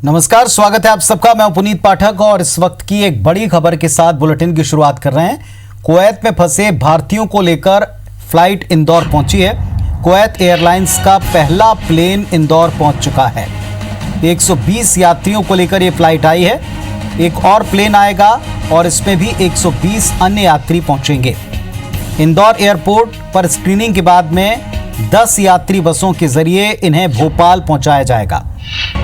नमस्कार, स्वागत है आप सबका। मैं पुनीत पाठक और इस वक्त की एक बड़ी खबर के साथ बुलेटिन की शुरुआत कर रहे हैं। कुवैत में फंसे भारतीयों को लेकर फ्लाइट इंदौर पहुंची है। कुवैत एयरलाइंस का पहला प्लेन इंदौर पहुंच चुका है। 120 यात्रियों को लेकर ये फ्लाइट आई है। एक और प्लेन आएगा और इसमें भी 120 अन्य यात्री पहुंचेंगे। इंदौर एयरपोर्ट पर स्क्रीनिंग के बाद में 10 यात्री बसों के जरिए इन्हें भोपाल पहुंचाया जाएगा।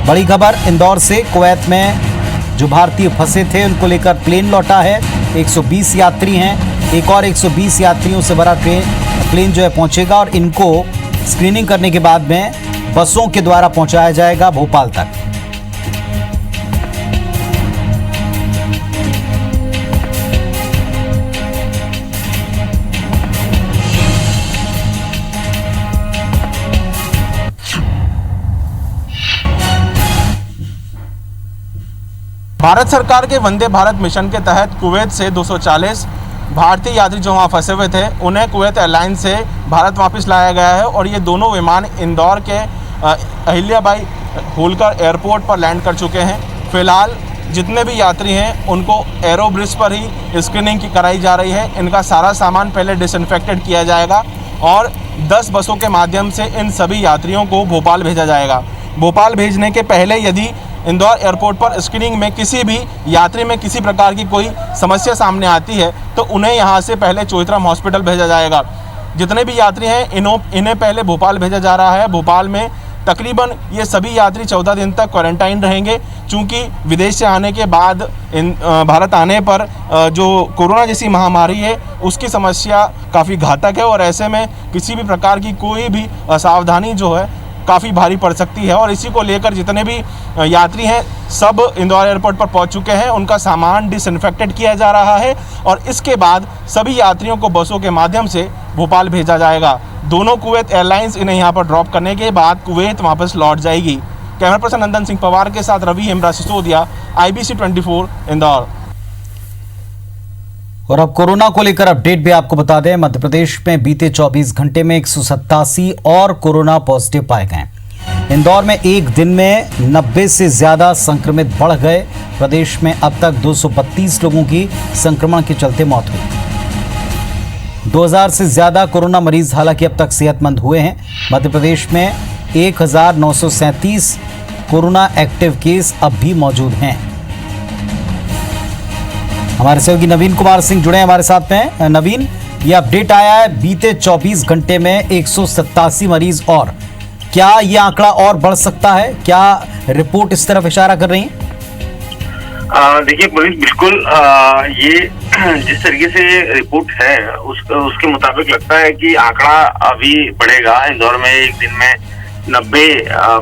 बड़ी खबर इंदौर से। कुवैत में जो भारतीय फंसे थे उनको लेकर प्लेन लौटा है। 120 यात्री हैं। एक और 120 यात्रियों से भरा प्लेन जो है पहुंचेगा और इनको स्क्रीनिंग करने के बाद में बसों के द्वारा पहुंचाया जाएगा भोपाल तक। भारत सरकार के वंदे भारत मिशन के तहत कुवैत से 240 भारतीय यात्री जो वहाँ फंसे हुए थे उन्हें कुवैत एयरलाइंस से भारत वापस लाया गया है और ये दोनों विमान इंदौर के अहिल्याबाई होलकर एयरपोर्ट पर लैंड कर चुके हैं। फिलहाल जितने भी यात्री हैं उनको एरो ब्रिज पर ही स्क्रीनिंग की कराई जा रही है। इनका सारा सामान पहले डिसइंफेक्टेड किया जाएगा और 10 बसों के माध्यम से इन सभी यात्रियों को भोपाल भेजा जाएगा। भोपाल भेजने के पहले यदि इंदौर एयरपोर्ट पर स्क्रीनिंग में किसी भी यात्री में किसी प्रकार की कोई समस्या सामने आती है तो उन्हें यहां से पहले चोइथराम हॉस्पिटल भेजा जाएगा। जितने भी यात्री हैं इन्हें पहले भोपाल भेजा जा रहा है। भोपाल में तकरीबन ये सभी यात्री 14 दिन तक क्वारंटाइन रहेंगे। चूँकि विदेश से आने के बाद भारत आने पर जो कोरोना जैसी महामारी है उसकी समस्या काफ़ी घातक है और ऐसे में किसी भी प्रकार की कोई भी असावधानी जो है काफ़ी भारी पड़ सकती है। और इसी को लेकर जितने भी यात्री हैं सब इंदौर एयरपोर्ट पर पहुंच चुके हैं। उनका सामान डिसइंफेक्टेड किया जा रहा है और इसके बाद सभी यात्रियों को बसों के माध्यम से भोपाल भेजा जाएगा। दोनों कुवैत एयरलाइंस इन्हें यहां पर ड्रॉप करने के बाद कुवैत वापस लौट जाएगी। कैमरा पर्सन नंदन सिंह पवार के साथ रवि हेमरा सिसोदिया, IBC 24 इंदौर। और अब कोरोना को लेकर अपडेट भी आपको बता दें। मध्य प्रदेश में बीते 24 घंटे में 187 और कोरोना पॉजिटिव पाए गए। इंदौर में एक दिन में 90 से ज्यादा संक्रमित बढ़ गए। प्रदेश में अब तक 232 लोगों की संक्रमण के चलते मौत हुई। 2000 से ज्यादा कोरोना मरीज हालांकि अब तक सेहतमंद हुए हैं। मध्य प्रदेश में 1937 कोरोना एक्टिव केस अब भी मौजूद हैं। हमारे सहयोगी नवीन कुमार सिंह जुड़े हैं हमारे साथ में। नवीन, ये अपडेट आया है बीते 24 घंटे में 187 मरीज और क्या ये आंकड़ा और बढ़ सकता है? क्या रिपोर्ट इस तरफ इशारा कर रही है? देखिए पुनीत, बिल्कुल ये जिस तरीके से रिपोर्ट है उसके मुताबिक लगता है कि आंकड़ा अभी बढ़ेगा। इंदौर में एक दिन में 90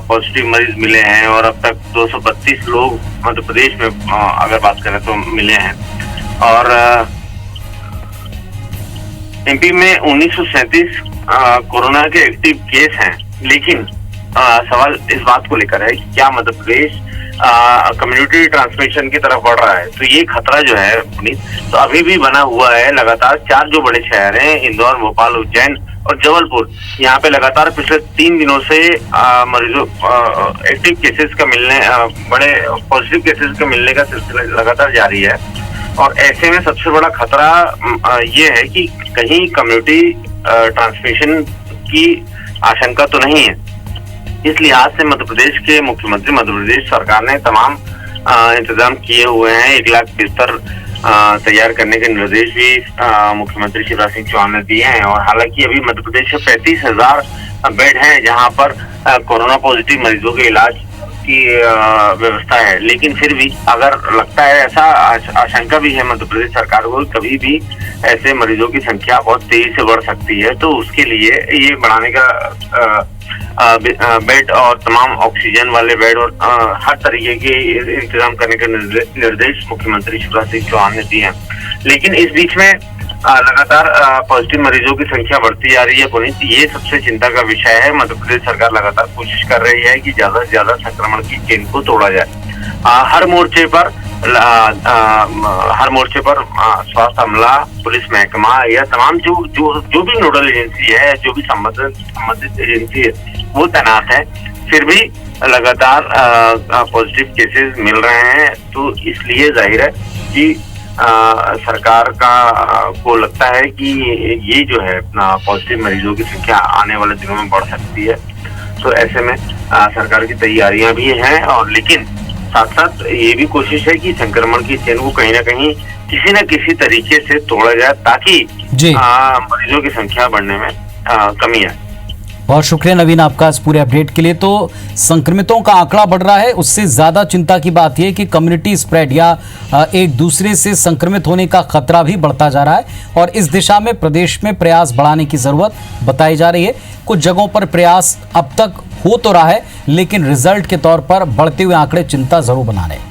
पॉजिटिव मरीज मिले हैं और अब तक 232 लोग मध्य प्रदेश में अगर बात करें तो मिले हैं और MP में 1937 कोरोना के एक्टिव केस हैं। लेकिन सवाल इस बात को लेकर है कि क्या मध्य प्रदेश कम्युनिटी ट्रांसमिशन की तरफ बढ़ रहा है। तो ये खतरा जो है तो अभी भी बना हुआ है। लगातार 4 जो बड़े शहर हैं इंदौर, भोपाल, उज्जैन और जबलपुर, यहाँ पे लगातार पिछले 3 दिनों से मरीजों एक्टिव केसेस का मिलने बड़े पॉजिटिव केसेस का मिलने का सिलसिला लगातार जारी है। और ऐसे में सबसे बड़ा खतरा ये है कि कहीं कम्युनिटी ट्रांसमिशन की आशंका तो नहीं है। इस लिहाज से मध्य प्रदेश के मुख्यमंत्री, मध्य प्रदेश सरकार ने तमाम इंतजाम किए हुए हैं। 1 लाख बिस्तर तैयार करने के निर्देश भी मुख्यमंत्री शिवराज सिंह चौहान ने दिए हैं। और हालांकि अभी मध्य प्रदेश में 35,000 बेड हैं जहां पर कोरोना पॉजिटिव मरीजों के इलाज की व्यवस्था है। लेकिन फिर भी अगर लगता है, ऐसा आशंका भी है मध्य प्रदेश सरकार को, कभी भी ऐसे मरीजों की संख्या बहुत तेजी से बढ़ सकती है। तो उसके लिए ये बढ़ाने का बेड और तमाम ऑक्सीजन वाले बेड और हर तरीके के इंतजाम करने के निर्देश मुख्यमंत्री शिवराज सिंह चौहान ने दिए हैं। लेकिन इस बीच में लगातार पॉजिटिव मरीजों की संख्या बढ़ती जा रही है पुनीत। ये सबसे चिंता का विषय है। मध्य प्रदेश सरकार लगातार कोशिश कर रही है कि ज्यादा से ज्यादा संक्रमण की चेन को तोड़ा जाए। हर मोर्चे पर स्वास्थ्य अमला, पुलिस महकमा या तमाम जो भी नोडल एजेंसी है, जो भी संबंधित एजेंसी है वो तैनात है। फिर भी लगातार पॉजिटिव केसेस मिल रहे हैं, तो इसलिए जाहिर है कि सरकार को लगता है कि ये जो है पॉजिटिव मरीजों की संख्या आने वाले दिनों में बढ़ सकती है। तो ऐसे में सरकार की तैयारियां भी हैं, और लेकिन साथ साथ ये भी कोशिश है कि संक्रमण की चेन को कहीं ना कहीं किसी न किसी तरीके से तोड़ा जाए, ताकि मरीजों की संख्या बढ़ने में कमी आए। बहुत शुक्रिया नवीन आपका इस पूरे अपडेट के लिए। तो संक्रमितों का आंकड़ा बढ़ रहा है, उससे ज्यादा चिंता की बात यह कि कम्युनिटी स्प्रेड या एक दूसरे से संक्रमित होने का खतरा भी बढ़ता जा रहा है, और इस दिशा में प्रदेश में प्रयास बढ़ाने की जरूरत बताई जा रही है। कुछ जगहों पर प्रयास अब तक हो तो रहा है, लेकिन रिजल्ट के तौर पर बढ़ते हुए आंकड़े चिंता जरूर बना रहे हैं।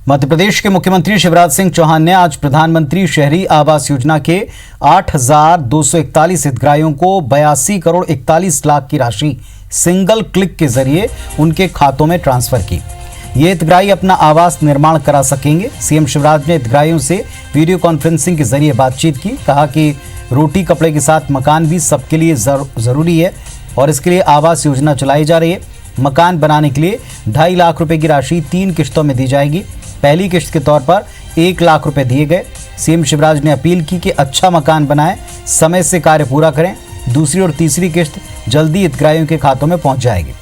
मध्य प्रदेश के मुख्यमंत्री शिवराज सिंह चौहान ने आज प्रधानमंत्री शहरी आवास योजना के 8,241 हितग्राहियों को 82 करोड़ 41 लाख की राशि सिंगल क्लिक के जरिए उनके खातों में ट्रांसफर की। ये हितग्राही अपना आवास निर्माण करा सकेंगे। सीएम शिवराज ने हितग्राहियों से वीडियो कॉन्फ्रेंसिंग के जरिए बातचीत की, कहा कि रोटी कपड़े के साथ मकान भी सबके लिए जरूरी है, और इसके लिए आवास योजना चलाई जा रही है। मकान बनाने के लिए 2.5 लाख रुपए की राशि 3 किश्तों में दी जाएगी। पहली किश्त के तौर पर 1 लाख रुपए दिए गए। सीएम शिवराज ने अपील की कि अच्छा मकान बनाएं, समय से कार्य पूरा करें। दूसरी और तीसरी किश्त जल्दी हितग्राहियों के खातों में पहुंच जाएगी।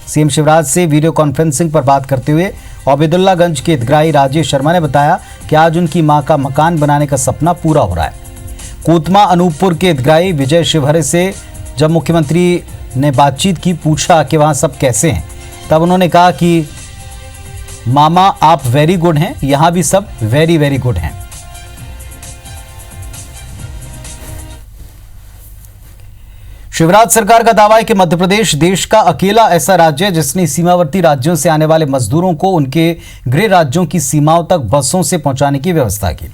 सीएम शिवराज से वीडियो कॉन्फ्रेंसिंग पर बात करते हुए ओबेदुल्लागंज के हितग्राही राजेश शर्मा ने बताया कि आज उनकी मां का मकान बनाने का सपना पूरा हो रहा है। कोतमा अनूपपुर के हितग्राही विजय शिवहरे से जब मुख्यमंत्री ने बातचीत की, पूछा कि वहां सब कैसे हैं, तब उन्होंने कहा कि मामा आप वेरी गुड हैं, यहां भी सब वेरी वेरी गुड हैं। शिवराज सरकार का दावा है कि मध्य प्रदेश देश का अकेला ऐसा राज्य है जिसने सीमावर्ती राज्यों से आने वाले मजदूरों को उनके गृह राज्यों की सीमाओं तक बसों से पहुंचाने की व्यवस्था की।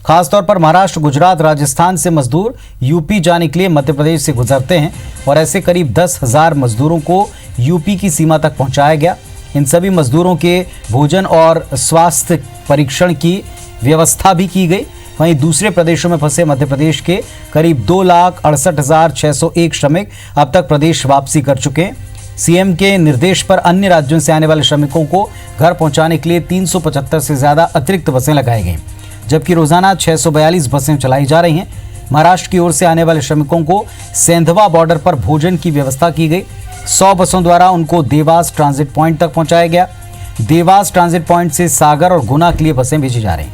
खासतौर पर महाराष्ट्र, गुजरात, राजस्थान से मजदूर यूपी जाने के लिए मध्य प्रदेश से गुजरते हैं, और ऐसे करीब 10,000 मजदूरों को यूपी की सीमा तक पहुंचाया गया। इन सभी मजदूरों के भोजन और स्वास्थ्य परीक्षण की व्यवस्था भी की गई। वहीं दूसरे प्रदेशों में फंसे मध्य प्रदेश के करीब 2,68,601 श्रमिक अब तक प्रदेश वापसी कर चुके हैं। सीएम के निर्देश पर अन्य राज्यों से आने वाले श्रमिकों को घर पहुंचाने के लिए 375 से ज्यादा अतिरिक्त बसें लगाई गई, जबकि रोजाना 642 बसें चलाई जा रही हैं। महाराष्ट्र की ओर से आने वाले श्रमिकों को सेंधवा बॉर्डर पर भोजन की व्यवस्था की गई। 100 बसों द्वारा उनको देवास ट्रांजिट पॉइंट तक पहुंचाया गया। देवास ट्रांजिट पॉइंट से सागर और गुना के लिए बसें भेजी जा रही।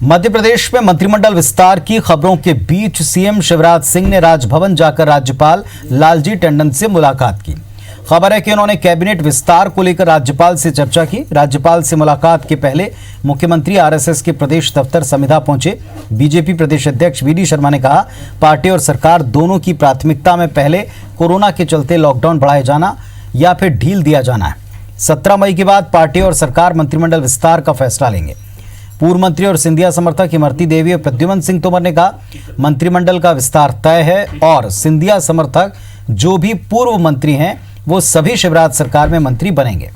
मध्य प्रदेश में मंत्रिमंडल विस्तार की खबरों के बीच सीएम शिवराज सिंह ने राजभवन जाकर राज्यपाल लालजी टंडन से मुलाकात की। खबर है कि उन्होंने कैबिनेट विस्तार को लेकर राज्यपाल से चर्चा की। राज्यपाल से मुलाकात के पहले मुख्यमंत्री आरएसएस के प्रदेश दफ्तर समिधा पहुंचे। बीजेपी प्रदेश अध्यक्ष वीडी शर्मा ने कहा, पार्टी और सरकार दोनों की प्राथमिकता में पहले कोरोना के चलते लॉकडाउन बढ़ाए जाना या फिर ढील दिया जाना है। 17 मई के बाद पार्टी और सरकार मंत्रिमंडल विस्तार का फैसला लेंगे। पूर्व मंत्री और सिंधिया समर्थक इमरती देवी और प्रद्युमन सिंह तोमर ने कहा, मंत्रिमंडल का विस्तार तय है और सिंधिया समर्थक जो भी पूर्व मंत्री हैं वो सभी शिवराज सरकार में मंत्री बनेंगे।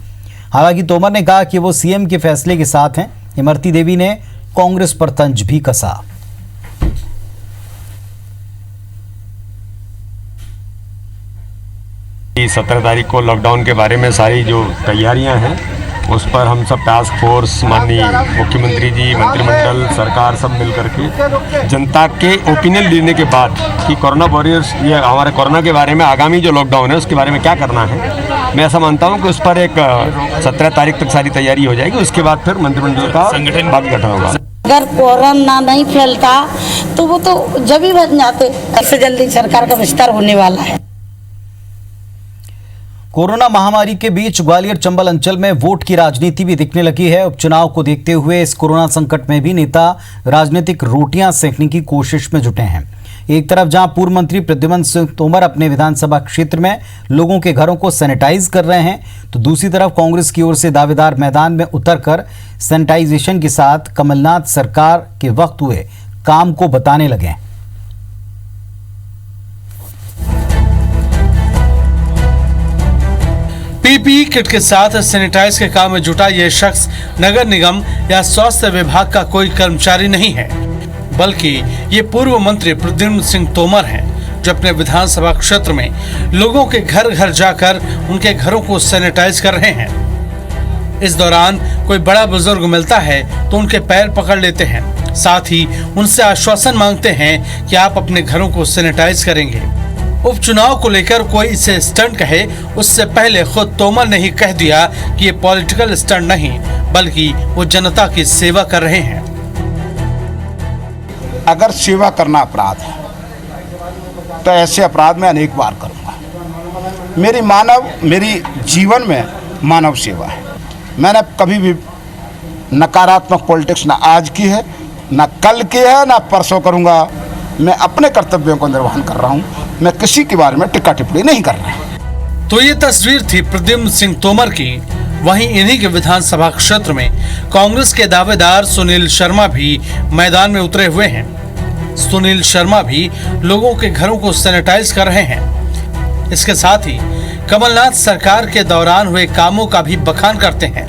हालांकि तोमर ने कहा कि वो सीएम के फैसले के साथ हैं। इमरती देवी ने कांग्रेस पर तंज भी कसा। 17 तारीख को लॉकडाउन के बारे में सारी जो तैयारियां हैं उस पर हम सब टास्क फोर्स, माननीय मुख्यमंत्री जी, मंत्रिमंडल, सरकार सब मिलकर के जनता के ओपिनियन लेने के बाद कि कोरोना वॉरियर्स, ये हमारे कोरोना के बारे में आगामी जो लॉकडाउन है उसके बारे में क्या करना है, मैं ऐसा मानता हूं कि उस पर एक 17 तारीख तक सारी तैयारी हो जाएगी। उसके बाद फिर मंत्रिमंडल का संगठन बाद गठन होगा। अगर कोरोना नहीं फैलता तो वो तो जब ही बन जाते। ऐसे जल्दी सरकार का विस्तार होने वाला है। कोरोना महामारी के बीच ग्वालियर चंबल अंचल में वोट की राजनीति भी दिखने लगी है। उपचुनाव को देखते हुए इस कोरोना संकट में भी नेता राजनीतिक रोटियां सेकने की कोशिश में जुटे हैं। एक तरफ जहां पूर्व मंत्री प्रद्युमन सिंह तोमर अपने विधानसभा क्षेत्र में लोगों के घरों को सैनिटाइज कर रहे हैं, तो दूसरी तरफ कांग्रेस की ओर से दावेदार मैदान में उतरकर सैनिटाइजेशन के साथ कमलनाथ सरकार के वक्त हुए काम को बताने लगे। पीपीई किट के साथ सैनिटाइज के काम में जुटा यह शख्स नगर निगम या स्वास्थ्य विभाग का कोई कर्मचारी नहीं है, बल्कि ये पूर्व मंत्री प्रद्युम्न सिंह तोमर हैं, जो अपने विधानसभा क्षेत्र में लोगों के घर घर जाकर उनके घरों को सैनिटाइज कर रहे हैं। इस दौरान कोई बड़ा बुजुर्ग मिलता है तो उनके पैर पकड़ लेते हैं, साथ ही उनसे आश्वासन मांगते हैं कि आप अपने घरों को सैनिटाइज करेंगे। उपचुनाव को लेकर कोई इसे स्टंट कहे, उससे पहले खुद तोमर ने ही कह दिया कि ये पॉलिटिकल स्टंट नहीं, बल्कि वो जनता की सेवा कर रहे हैं। अगर सेवा करना अपराध है तो ऐसे अपराध मैं अनेक बार करूँगा। मेरी जीवन में मानव सेवा है। मैंने कभी भी नकारात्मक पॉलिटिक्स ना आज की है, ना कल की है, ना परसों करूँगा। मैं अपने कर्तव्यों को निर्वहन कर रहा हूँ। मैं किसी के बारे में टिक्का टिप्पणी नहीं कर रहा। तो ये तस्वीर थी प्रद्युम्न सिंह तोमर की। वहीं इन्हीं के विधानसभा क्षेत्र में कांग्रेस के दावेदार सुनील शर्मा भी मैदान में उतरे हुए हैं। सुनील शर्मा भी लोगों के घरों को सैनिटाइज कर रहे हैं। इसके साथ ही कमलनाथ सरकार के दौरान हुए कामों का भी बखान करते हैं।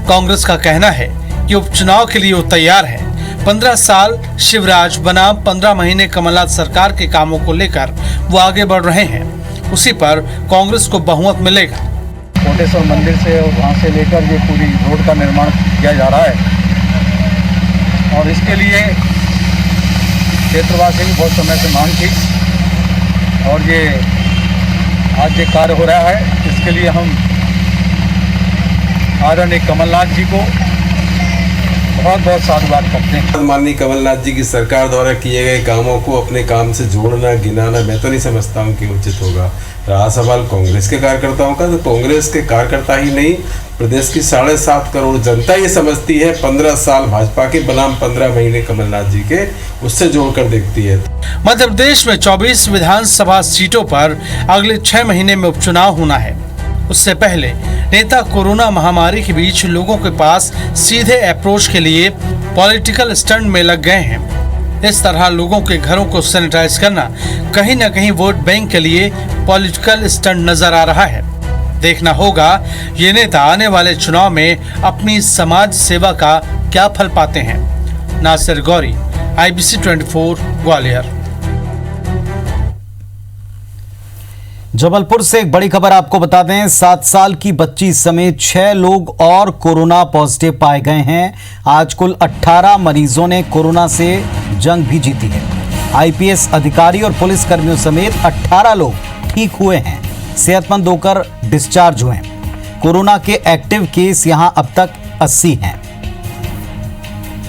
कांग्रेस का कहना है कि उपचुनाव के लिए वो तैयार है। 15 साल शिवराज बनाम 15 महीने कमलनाथ सरकार के कामों को लेकर वो आगे बढ़ रहे हैं। उसी पर कांग्रेस को बहुमत मिलेगा। कोटेश्वर मंदिर से और वहाँ से लेकर ये पूरी रोड का निर्माण किया जा रहा है और इसके लिए क्षेत्रवासी की बहुत समय से मांग थी और ये आज ये कार्य हो रहा है। इसके लिए हम आदरणीय कमलनाथ जी को बहुत बहुत साधुवाद करते हैं। माननीय कमलनाथ जी की सरकार द्वारा किए गए कामों को अपने काम से जोड़ना गिनाना मैं तो नहीं समझता हूँ कि उचित होगा। रहा सवाल कांग्रेस के कार्यकर्ताओं का, तो कांग्रेस के कार्यकर्ता ही नहीं, प्रदेश की 7.5 करोड़ जनता ये समझती है 15 साल भाजपा के बनाम 15 महीने कमलनाथ जी के, उससे जोड़कर देखती है। मध्य प्रदेश में 24 विधानसभा सीटों पर अगले 6 महीने में उपचुनाव होना है। उससे पहले नेता कोरोना महामारी के बीच लोगों के पास सीधे अप्रोच के लिए पॉलिटिकल स्टंट में लग गए हैं। इस तरह लोगों के घरों को सैनिटाइज करना कहीं न कहीं वोट बैंक के लिए पॉलिटिकल स्टंट नजर आ रहा है। देखना होगा ये नेता आने वाले चुनाव में अपनी समाज सेवा का क्या फल पाते हैं। नासिर गौरी, IBC 24 ग्वालियर। जबलपुर से एक बड़ी खबर आपको बता दें। 7 साल की बच्ची समेत 6 लोग और कोरोना पॉजिटिव पाए गए हैं। आज कुल 18 मरीजों ने कोरोना से जंग भी जीती है। IPS अधिकारी और पुलिस कर्मियों समेत 18 लोग ठीक हुए हैं, सेहतमंद होकर डिस्चार्ज हुए हैं। कोरोना के एक्टिव केस यहां अब तक 80 हैं।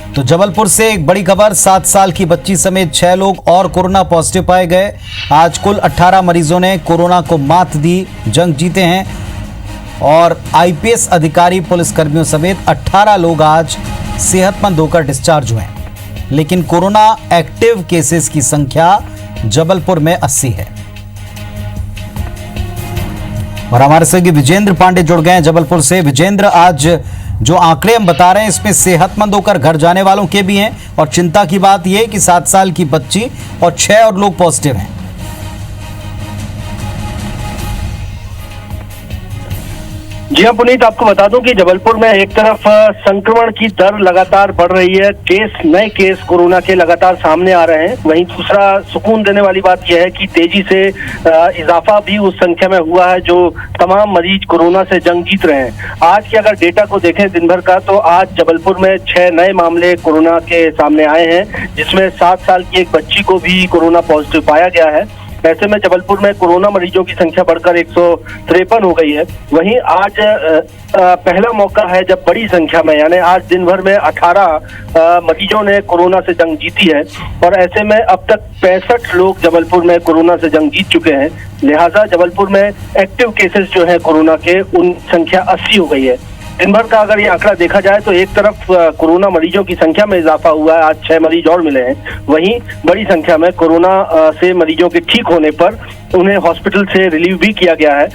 तो जबलपुर से एक बड़ी खबर, 7 साल की बच्ची समेत 6 लोग और कोरोना पॉजिटिव पाए गए। आज कुल 18 मरीजों ने कोरोना को मात दी, जंग जीते हैं और IPS अधिकारी पुलिस कर्मियों समेत 18 लोग आज सेहतमंद होकर डिस्चार्ज हुए हैं। लेकिन कोरोना एक्टिव केसेस की संख्या जबलपुर में 80 है। और हमारे सहयोगी विजेंद्र पांडे जुड़ गए हैं जबलपुर से। विजेंद्र, आज जो आंकड़े हम बता रहे हैं इसमें सेहतमंद होकर घर जाने वालों के भी हैं और चिंता की बात यह है कि 7 साल की बच्ची और 6 और लोग पॉजिटिव हैं। जी हाँ पुनीत, आपको बता दूं कि जबलपुर में एक तरफ संक्रमण की दर लगातार बढ़ रही है, नए केस कोरोना के लगातार सामने आ रहे हैं। वहीं दूसरा सुकून देने वाली बात यह है कि तेजी से इजाफा भी उस संख्या में हुआ है जो तमाम मरीज कोरोना से जंग जीत रहे हैं। आज के अगर डेटा को देखें दिन भर का, तो आज जबलपुर में 6 नए मामले कोरोना के सामने आए हैं, जिसमें 7 साल की एक बच्ची को भी कोरोना पॉजिटिव पाया गया है। ऐसे में जबलपुर में कोरोना मरीजों की संख्या बढ़कर 153 हो गई है। वहीं आज पहला मौका है जब बड़ी संख्या में, यानी आज दिन भर में 18 मरीजों ने कोरोना से जंग जीती है और ऐसे में अब तक 65 लोग जबलपुर में कोरोना से जंग जीत चुके हैं। लिहाजा जबलपुर में एक्टिव केसेस जो है कोरोना के, उन संख्या 80 हो गई है। दिन भर का अगर ये आंकड़ा देखा जाए तो एक तरफ कोरोना मरीजों की संख्या में इजाफा हुआ है, आज 6 मरीज और मिले हैं। वहीं बड़ी संख्या में कोरोना से मरीजों के ठीक होने पर उन्हें हॉस्पिटल से रिलीव भी किया गया है।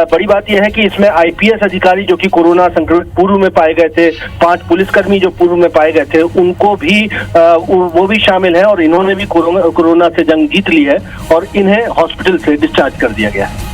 बड़ी बात यह है कि इसमें IPS अधिकारी जो कि कोरोना संक्रमित पूर्व में पाए गए थे, 5 पुलिसकर्मी जो पूर्व में पाए गए थे, उनको भी वो भी शामिल है और इन्होंने भी कोरोना से जंग जीत ली है और इन्हें हॉस्पिटल से डिस्चार्ज कर दिया गया है।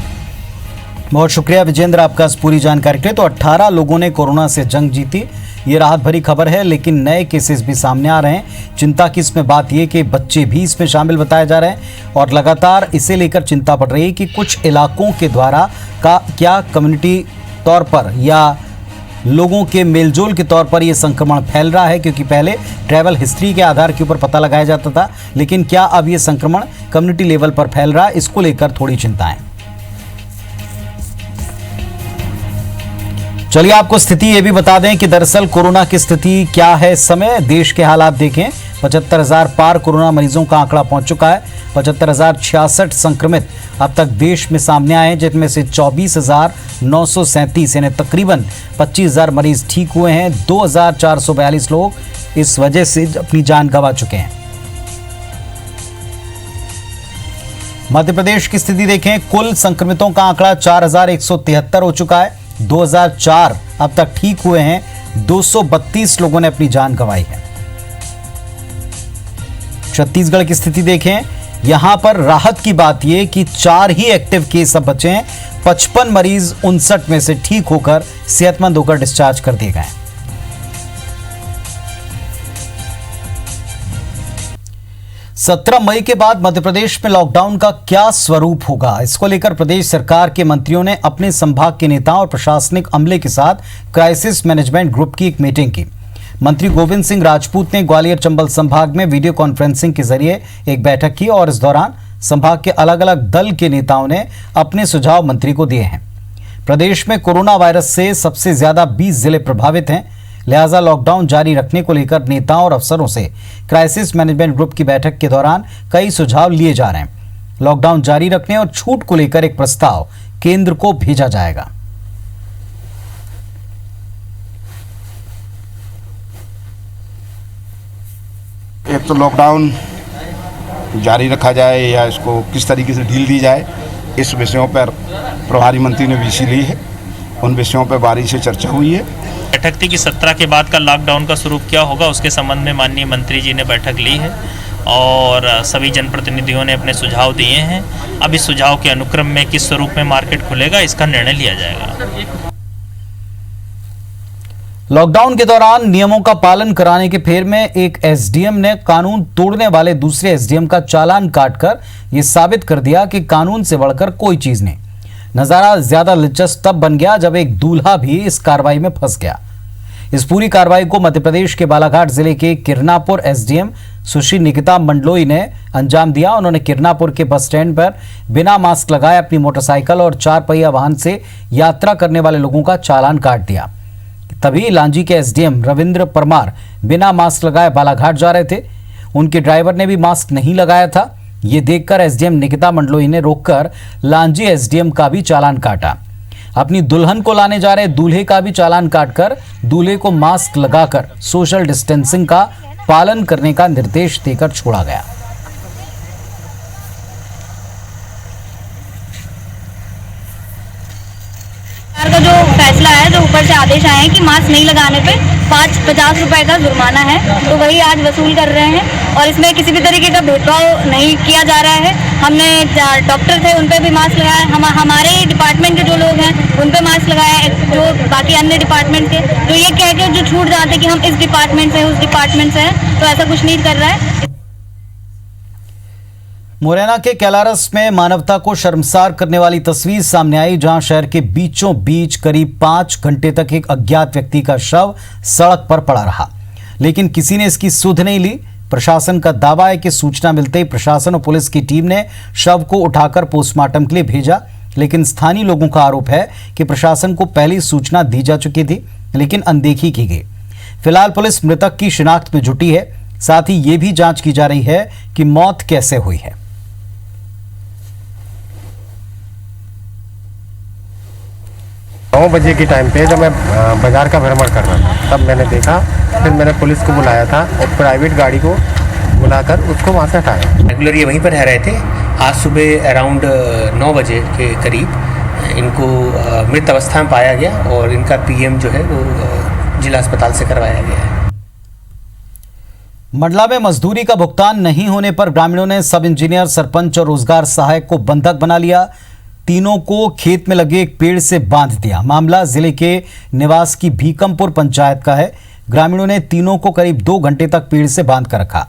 बहुत शुक्रिया विजेंद्र आपका इस पूरी जानकारी के लिए। तो 18 लोगों ने कोरोना से जंग जीती, ये राहत भरी खबर है, लेकिन नए केसेस भी सामने आ रहे हैं। चिंता की इसमें बात यह कि बच्चे भी इसमें शामिल बताए जा रहे हैं और लगातार इसे लेकर चिंता बढ़ रही है कि कुछ इलाकों के द्वारा का क्या कम्युनिटी तौर पर या लोगों के मेलजोल के तौर पर यह संक्रमण फैल रहा है, क्योंकि पहले ट्रैवल हिस्ट्री के आधार के ऊपर पता लगाया जाता था, लेकिन क्या अब यह संक्रमण कम्युनिटी लेवल पर फैल रहा है, इसको लेकर थोड़ी चिंता है। चलिए आपको स्थिति ये भी बता दें कि दरअसल कोरोना की स्थिति क्या है इस समय। देश के हालात देखें, 75,000 पार कोरोना मरीजों का आंकड़ा पहुंच चुका है। 75,066 संक्रमित अब तक देश में सामने आए हैं, जिनमें से 24,937 यानी तकरीबन 25,000 मरीज ठीक हुए हैं। 2,442 लोग इस वजह से अपनी जान गंवा चुके हैं। मध्य प्रदेश की स्थिति देखें, कुल संक्रमितों का आंकड़ा 4,173 हो चुका है। 2004 अब तक ठीक हुए हैं, 232 लोगों ने अपनी जान गंवाई है। छत्तीसगढ़ की स्थिति देखें, यहां पर राहत की बात यह कि 4 ही एक्टिव केस अब बचे हैं। 55 मरीज 59 में से ठीक होकर सेहतमंद होकर डिस्चार्ज कर दिए गए। 17 मई के बाद मध्य प्रदेश में लॉकडाउन का क्या स्वरूप होगा, इसको लेकर प्रदेश सरकार के मंत्रियों ने अपने संभाग के नेताओं और प्रशासनिक अमले के साथ क्राइसिस मैनेजमेंट ग्रुप की एक मीटिंग की। मंत्री गोविंद सिंह राजपूत ने ग्वालियर चंबल संभाग में वीडियो कॉन्फ्रेंसिंग के जरिए एक बैठक की और इस दौरान संभाग के अलग अलग दल के नेताओं ने अपने सुझाव मंत्री को दिए हैं। प्रदेश में कोरोना वायरस से सबसे ज्यादा 20 जिले प्रभावित हैं, लिहाजा लॉकडाउन जारी रखने को लेकर नेताओं और अफसरों से क्राइसिस मैनेजमेंट ग्रुप की बैठक के दौरान कई सुझाव लिए जा रहे हैं। लॉकडाउन जारी रखने और छूट को लेकर एक प्रस्ताव केंद्र को भेजा जाएगा। एक तो लॉकडाउन जारी रखा जाए या इसको किस तरीके से ढील दी जाए, इस विषयों पर प्रभारी मंत्री ने वीसी ली है, उन विषयों पर बारीकी से चर्चा हुई है। बैठक थी कि 17 के बाद का लॉकडाउन का स्वरूप क्या होगा, उसके संबंध में माननीय मंत्री जी ने बैठक ली है और सभी जनप्रतिनिधियों ने अपने सुझाव दिए हैं। अब इस सुझाव के अनुक्रम में किस स्वरूप में मार्केट खुलेगा, इसका निर्णय लिया जाएगा। लॉकडाउन के दौरान नियमों का पालन कराने के फेर में एक एसडीएम ने कानून तोड़ने वाले दूसरे एसडीएम का चालान काटकर यह साबित कर दिया कि कानून से बढ़कर कोई चीज नहीं। नजारा ज्यादा दिलचस्प तब बन गया जब एक दूल्हा भी इस कार्रवाई में फंस गया। इस पूरी कार्रवाई को मध्य प्रदेश के बालाघाट जिले के किरनापुर एसडीएम सुश्री निकिता मंडलोई ने अंजाम दिया। उन्होंने किरनापुर के बस स्टैंड पर बिना मास्क लगाए अपनी मोटरसाइकिल और 4 पहिया वाहन से यात्रा करने वाले लोगों का चालान काट दिया। तभी लांजी के एसडीएम रविंद्र परमार बिना मास्क लगाए बालाघाट जा रहे थे। उनके ड्राइवर ने भी मास्क नहीं लगाया था। ये देखकर एसडीएम निकिता मंडलोई ने रोककर लांजी एसडीएम का भी चालान काटा। अपनी दुल्हन को लाने जा रहे दूल्हे का भी चालान काटकर दूल्हे को मास्क लगाकर सोशल डिस्टेंसिंग का पालन करने का निर्देश देकर छोड़ा गया। सरकार का जो फैसला है, जो ऊपर से आदेश आए हैं कि मास्क नहीं लगाने पे 50 रुपए का जुर्माना है, तो वही आज वसूल कर रहे हैं और इसमें किसी भी तरीके का भेदभाव नहीं किया जा रहा है। हमने डॉक्टर थे उन पे भी मास्क लगाया, हमारे डिपार्टमेंट के जो लोग हैं उन पे मास्क लगाया, जो बाकी अन्य डिपार्टमेंट के तो ये कह के जो छूट जाते कि हम इस डिपार्टमेंट से उस डिपार्टमेंट से हैं, तो ऐसा कुछ नहीं कर रहा है। मुरैना के कैलारस में मानवता को शर्मसार करने वाली तस्वीर सामने आई, जहां शहर के बीचों बीच करीब 5 घंटे तक एक अज्ञात व्यक्ति का शव सड़क पर पड़ा रहा, लेकिन किसी ने इसकी सुध नहीं ली। प्रशासन का दावा है कि सूचना मिलते ही प्रशासन और पुलिस की टीम ने शव को उठाकर पोस्टमार्टम के लिए भेजा, लेकिन स्थानीय लोगों का आरोप है कि प्रशासन को पहले सूचना दी जा चुकी थी, लेकिन अनदेखी की गई। फिलहाल पुलिस मृतक की शिनाख्त में जुटी है, साथ ही ये भी जांच की जा रही है कि मौत कैसे हुई है। 9 बजे के टाइम पे जब मैं बाज़ार का भ्रमण कर रहा था, तब मैंने देखा, फिर मैंने पुलिस को बुलाया था और प्राइवेट गाड़ी को बुलाकर उसको वहाँ से हटाया। रेगुलर ये वहीं पर रह रहे थे। आज सुबह अराउंड 9 बजे के करीब इनको मृत अवस्था में पाया गया और इनका पीएम जो है वो जिला अस्पताल से करवाया गया है। मंडला में मजदूरी का भुगतान नहीं होने पर ग्रामीणों ने सब इंजीनियर, सरपंच और रोजगार सहायक को बंधक बना लिया। तीनों को खेत में लगे एक पेड़ से बांध दिया। मामला जिले के निवास की भीकमपुर पंचायत का है। ग्रामीणों ने तीनों को करीब 2 घंटे तक पेड़ से बांध कर रखा।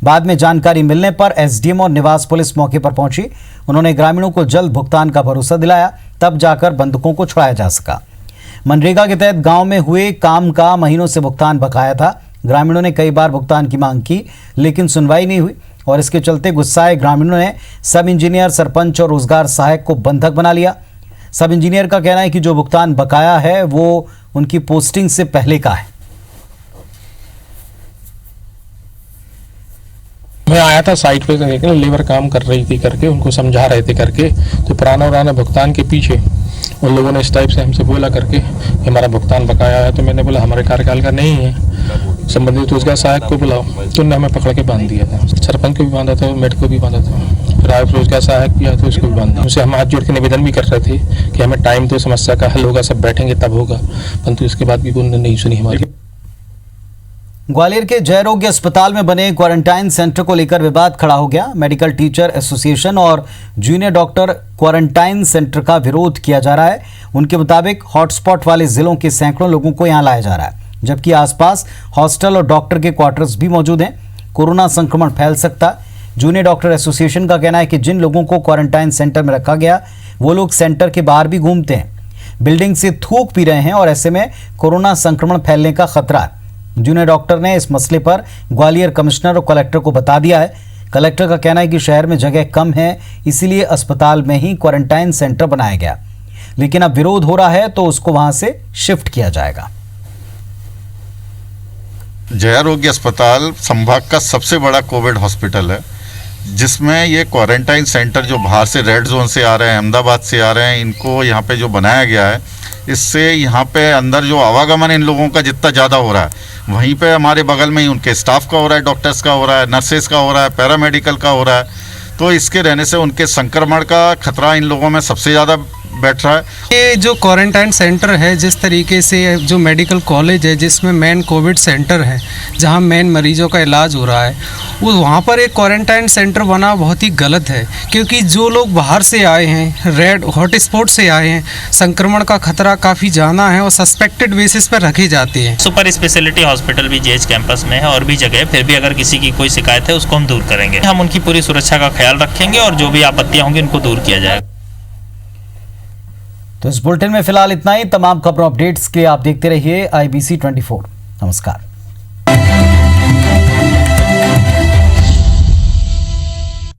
बाद में जानकारी मिलने पर एसडीएम और निवास पुलिस मौके पर पहुंची। उन्होंने ग्रामीणों को जल्द भुगतान का भरोसा दिलाया, तब जाकर बंधकों को छुड़ाया जा सका। मनरेगा के तहत गांव में हुए काम का महीनों से भुगतान बकाया था। ग्रामीणों ने कई बार भुगतान की मांग की, लेकिन सुनवाई नहीं हुई और इसके चलते गुस्साए ग्रामीणों ने सब इंजीनियर, सरपंच और रोजगार सहायक को बंधक बना लिया। सब इंजीनियर का कहना है कि जो भुगतान बकाया है वो उनकी पोस्टिंग से पहले का है। मैं आया था साइट पे देखने, लेबर काम कर रही थी करके, उनको समझा रहे थे करके, तो पुराना भुगतान के पीछे उन लोगों ने इस टाइप से हमसे बोला करके कि हमारा भुगतान बकाया है। तो मैंने बोला हमारे कार्यकाल का नहीं है, संबंधित रोजगार सहायक को बुलाओ। तो उन्होंने हमें पकड़ के बांध दिया था। सरपंच को भी बांधा था, मेड को भी बांधा था, फिर आयुक्त रोजगार सहायक किया तो उसको भी बांधा। उनसे हम हाथ जोड़ के निवेदन भी कर रहे थे कि हमें टाइम तो समस्या का हल होगा, सब बैठेंगे तब होगा, परंतु इसके बाद भी उन्होंने नहीं सुनी हमारी। ग्वालियर के जयरोग्य अस्पताल में बने क्वारंटाइन सेंटर को लेकर विवाद खड़ा हो गया। मेडिकल टीचर एसोसिएशन और जूनियर डॉक्टर क्वारंटाइन सेंटर का विरोध किया जा रहा है। उनके मुताबिक हॉटस्पॉट वाले जिलों के सैकड़ों लोगों को यहां लाया जा रहा है, जबकि आसपास हॉस्टल और डॉक्टर के क्वार्टर्स भी मौजूद हैं। कोरोना संक्रमण फैल सकता। जूनियर डॉक्टर एसोसिएशन का कहना है कि जिन लोगों को क्वारंटाइन सेंटर में रखा गया वो लोग सेंटर के बाहर भी घूमते हैं, बिल्डिंग से थूक पी रहे हैं और ऐसे में कोरोना संक्रमण फैलने का खतरा है। जूनियर डॉक्टर ने इस मसले पर ग्वालियर कमिश्नर और कलेक्टर को बता दिया है। कलेक्टर का कहना है कि शहर में जगह कम है, इसीलिए अस्पताल में ही क्वारंटाइन सेंटर बनाया गया, लेकिन अब विरोध हो रहा है तो उसको वहां से शिफ्ट किया जाएगा। जयारोग्य अस्पताल संभाग का सबसे बड़ा कोविड हॉस्पिटल है, जिसमें ये क्वारंटाइन सेंटर जो बाहर से रेड जोन से आ रहे हैं, अहमदाबाद से आ रहे हैं, इनको यहाँ पे जो बनाया गया है, इससे यहाँ पे अंदर जो आवागमन इन लोगों का जितना ज़्यादा हो रहा है, वहीं पे हमारे बगल में ही उनके स्टाफ का हो रहा है, डॉक्टर्स का हो रहा है, नर्सेस का हो रहा है, पैरामेडिकल का हो रहा है। तो इसके रहने से उनके संक्रमण का खतरा इन लोगों में सबसे ज़्यादा बैठ रहा है। ये जो क्वारंटाइन सेंटर है, जिस तरीके से जो मेडिकल कॉलेज है जिसमें मेन कोविड सेंटर है, जहां मेन मरीजों का इलाज हो रहा है, वो वहाँ पर एक क्वारंटाइन सेंटर बना बहुत ही गलत है, क्योंकि जो लोग बाहर से आए हैं, रेड हॉटस्पॉट से आए हैं, संक्रमण का खतरा काफ़ी ज़्यादा है और सस्पेक्टेड बेसिस पर रखे जाते हैं। सुपर स्पेशलिटी हॉस्पिटल भी जेएच कैंपस में है और भी जगह, फिर भी अगर किसी की कोई शिकायत है उसको हम दूर करेंगे। हम उनकी पूरी सुरक्षा का ख्याल रखेंगे और जो भी आपत्तियाँ होंगी उनको दूर किया जाएगा। तो इस बुलेटिन में फिलहाल इतना ही। तमाम खबरों अपडेट्स के लिए आप देखते रहिए IBC 24। नमस्कार।